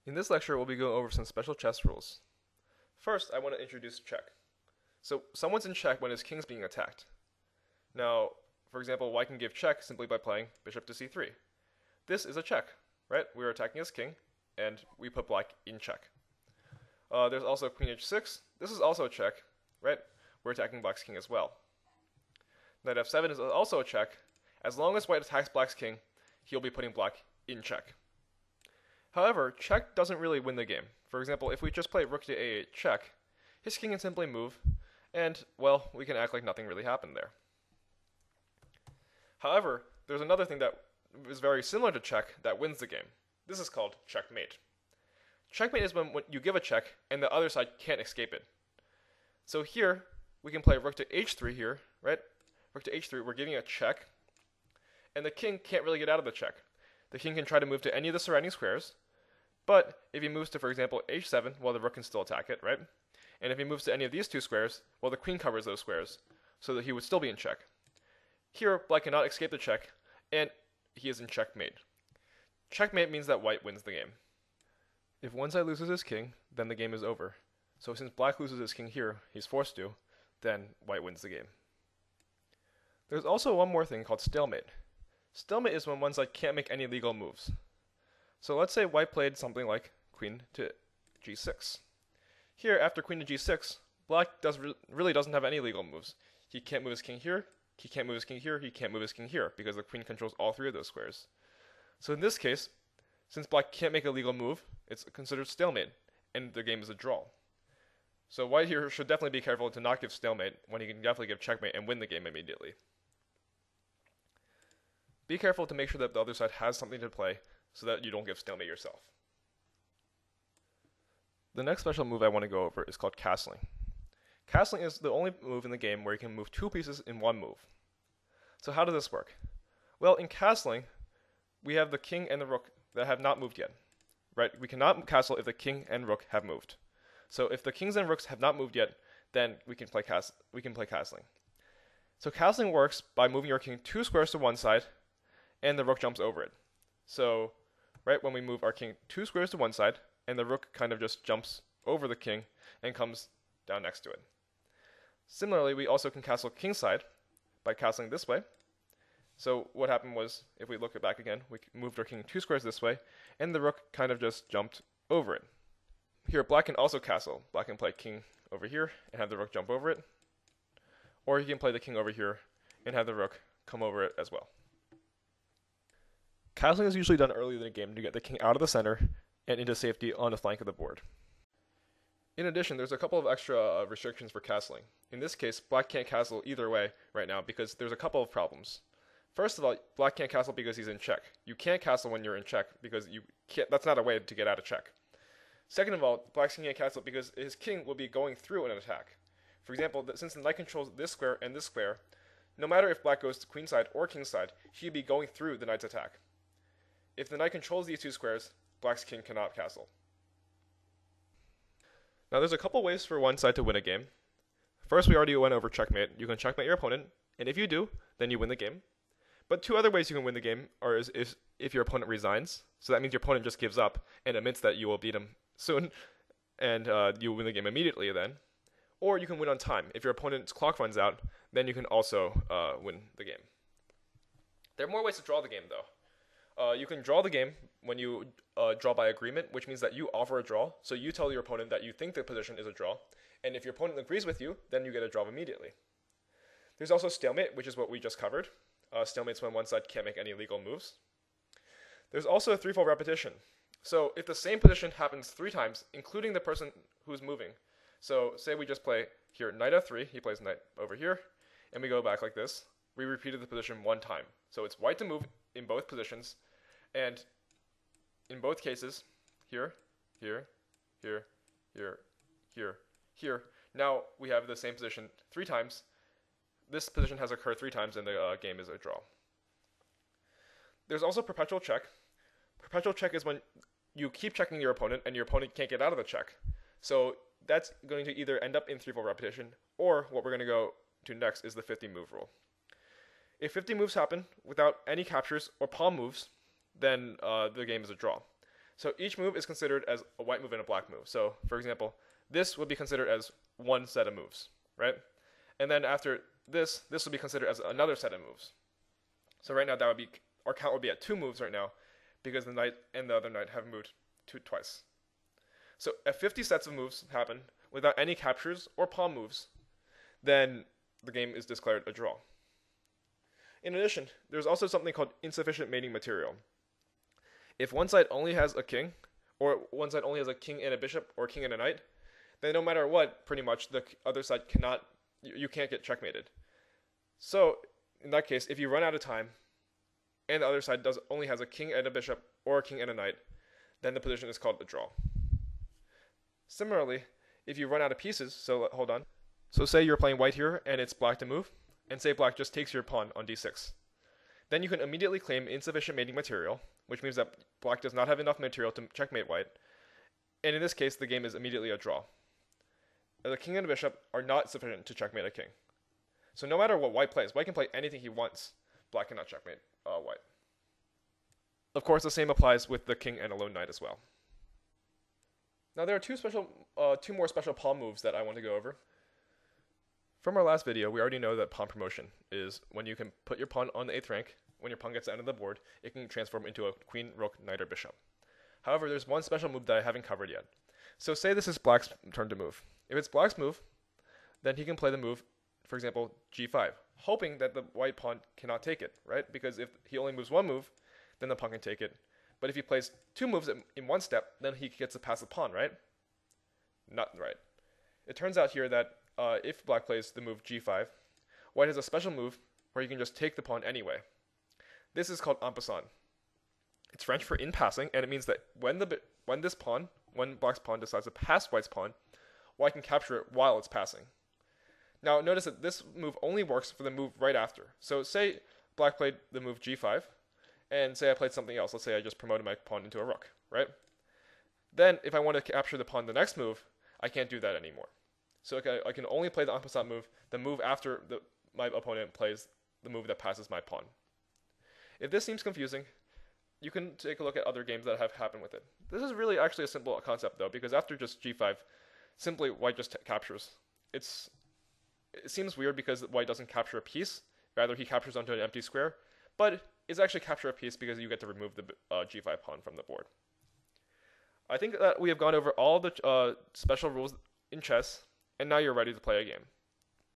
In this lecture, we'll be going over some special chess rules. First, I want to introduce check. So, someone's in check when his king's being attacked. Now, for example, white can give check simply by playing bishop to c3. This is a check, right? We're attacking his king, and we put black in check. There's also queen h6. This is also a check, right? We're attacking black's king as well. Knight f7 is also a check. As long as white attacks black's king, he'll be putting black in check. However, check doesn't really win the game. For example, if we just play rook to a8 check, his king can simply move, and, well, we can act like nothing really happened there. However, there's another thing that is very similar to check that wins the game. This is called checkmate. Checkmate is when you give a check and the other side can't escape it. So here, we can play rook to h3 here, right? Rook to h3, we're giving a check, and the king can't really get out of the check. The king can try to move to any of the surrounding squares, but if he moves to, for example, h7, well, the rook can still attack it, right? And if he moves to any of these two squares, well, the queen covers those squares, so that he would still be in check. Here, black cannot escape the check, and he is in checkmate. Checkmate means that white wins the game. If one side loses his king, then the game is over. So since black loses his king here, he's forced to, then white wins the game. There's also one more thing called stalemate. Stalemate is when one side can't make any legal moves. So let's say white played something like queen to g6. Here, after queen to g6, black really doesn't have any legal moves. He can't move his king here, he can't move his king here, he can't move his king here, because the queen controls all three of those squares. So in this case, since black can't make a legal move, it's considered stalemate, and the game is a draw. So white here should definitely be careful to not give stalemate when he can definitely give checkmate and win the game immediately. Be careful to make sure that the other side has something to play so that you don't give stalemate yourself. The next special move I want to go over is called castling. Castling is the only move in the game where you can move two pieces in one move. So how does this work? Well, in castling, we have the king and the rook that have not moved yet. Right? We cannot castle if the king and rook have moved. So if the kings and rooks have not moved yet, then we can play castling. So castling works by moving your king two squares to one side, and the rook jumps over it. So, right when we move our king two squares to one side, and the rook kind of just jumps over the king and comes down next to it. Similarly, we also can castle kingside by castling this way. So what happened was, if we look it back again, we moved our king two squares this way, and the rook kind of just jumped over it. Here, black can also castle. Black can play king over here and have the rook jump over it. Or he can play the king over here and have the rook come over it as well. Castling is usually done early in the game to get the king out of the center and into safety on the flank of the board. In addition, there's a couple of extra restrictions for castling. In this case, black can't castle either way right now because there's a couple of problems. First of all, black can't castle because he's in check. You can't castle when you're in check because that's not a way to get out of check. Second of all, black's king can't castle because his king will be going through an attack. For example, since the knight controls this square and this square, no matter if black goes to queenside or kingside, he'd be going through the knight's attack. If the knight controls these two squares, black's king cannot castle. Now there's a couple ways for one side to win a game. First, we already went over checkmate. You can checkmate your opponent, and if you do, then you win the game. But two other ways you can win the game are if your opponent resigns. So that means your opponent just gives up and admits that you will beat him soon, and you will win the game immediately then. Or you can win on time. If your opponent's clock runs out, then you can also win the game. There are more ways to draw the game, though. You can draw the game when you draw by agreement, which means that you offer a draw. So you tell your opponent that you think the position is a draw. And if your opponent agrees with you, then you get a draw immediately. There's also stalemate, which is what we just covered. Stalemate's when one side can't make any legal moves. There's also a threefold repetition. So if the same position happens three times, including the person who's moving. So say we just play here knight f3, he plays knight over here, and we go back like this. We repeated the position one time. So it's white to move in both positions, and in both cases, here, here, here, here, here, here. Now we have the same position three times. This position has occurred three times, and the game is a draw. There's also perpetual check. Perpetual check is when you keep checking your opponent, and your opponent can't get out of the check. So that's going to either end up in threefold repetition, or what we're going to go to next is the 50 move rule. If 50 moves happen without any captures or pawn moves, then the game is a draw. So each move is considered as a white move and a black move. So for example, this would be considered as one set of moves, right? And then after this would be considered as another set of moves. So right now that would be, our count would be at 2 moves right now, because the knight and the other knight have moved twice. So if 50 sets of moves happen without any captures or pawn moves, then the game is declared a draw. In addition, there's also something called insufficient mating material. If one side only has a king, or one side only has a king and a bishop, or a king and a knight, then no matter what, pretty much the other side you can't get checkmated. So in that case, if you run out of time, and the other side only has a king and a bishop, or a king and a knight, then the position is called a draw. Similarly, if you run out of pieces, so hold on. So say you're playing white here, and it's black to move, and say black just takes your pawn on d6. Then you can immediately claim insufficient mating material, which means that black does not have enough material to checkmate white, and in this case, the game is immediately a draw. The king and the bishop are not sufficient to checkmate a king. So no matter what white plays, white can play anything he wants, black cannot checkmate white. Of course, the same applies with the king and a lone knight as well. Now there are two more special pawn moves that I want to go over. From our last video, we already know that pawn promotion is when you can put your pawn on the 8th rank. When your pawn gets to the end of the board, it can transform into a queen, rook, knight, or bishop. However, there's one special move that I haven't covered yet. So say this is black's turn to move. If it's black's move, then he can play the move, for example, g5, hoping that the white pawn cannot take it, right? Because if he only moves one move, then the pawn can take it. But if he plays 2 moves in one step, then he gets to pass the pawn, right? Not right. It turns out here that if black plays the move g5, white has a special move where he can just take the pawn anyway. This is called en passant. It's French for in passing, and it means that when black's pawn decides to pass white's pawn, white can capture it while it's passing. Now notice that this move only works for the move right after. So say black played the move g5, and say I played something else. Let's say I just promoted my pawn into a rook, right? Then if I want to capture the pawn the next move, I can't do that anymore. So I can only play the en passant move, the move after my opponent plays the move that passes my pawn. If this seems confusing, you can take a look at other games that have happened with it. This is really actually a simple concept though, because after just g5, simply white just captures. It seems weird because white doesn't capture a piece, rather he captures onto an empty square, but it's actually capture a piece because you get to remove the g5 pawn from the board. I think that we have gone over all the special rules in chess, and now you're ready to play a game.